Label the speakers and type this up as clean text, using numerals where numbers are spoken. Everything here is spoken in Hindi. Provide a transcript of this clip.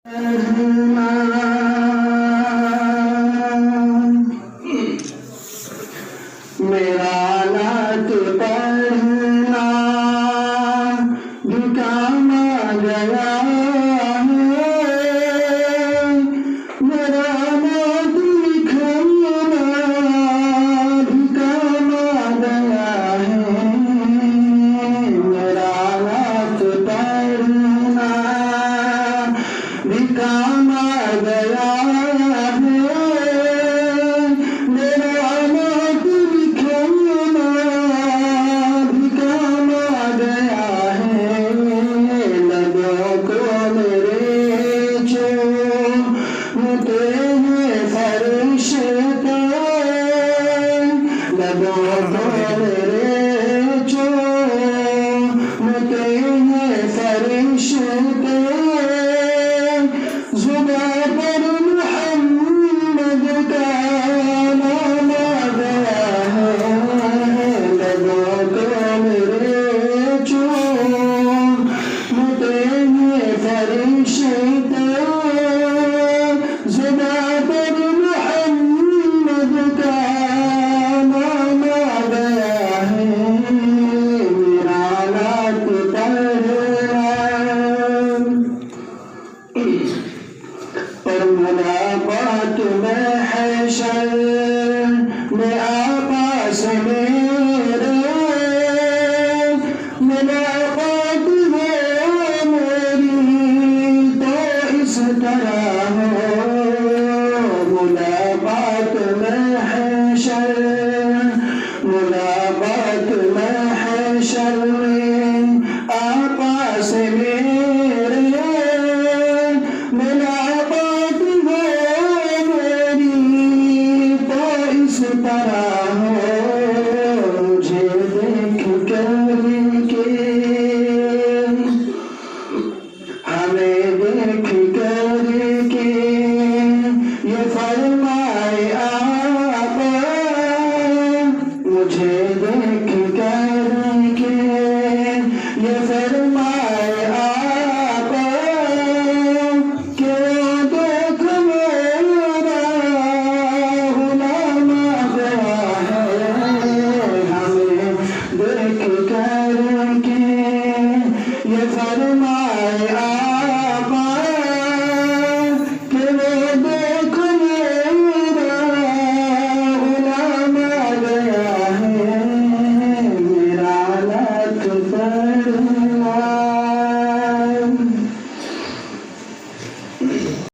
Speaker 1: मेरा नात पढ़ना भी काम आ गया है, मेरा नात लिखना भी काम आ गया है, मेरा नात पढ़ना भी काम आ गया है, मेरा नात लिखना भी काम आ गया है। लबों को मेरे चूमते हैं फरिश्ते, लबों को मेरे चूमते हैं फरिश्ते, जुबां पर मोहम्मद का नाम आ गया है, लबों को मेरे चूमते हैं फरिश्ते, जुबां पर मोहम्मद का नाम आ गया है। मेरा नात पढ़ना और मुलाकात में हशर में आपास मेरे, मुलाकात में मेरी तो इस तरह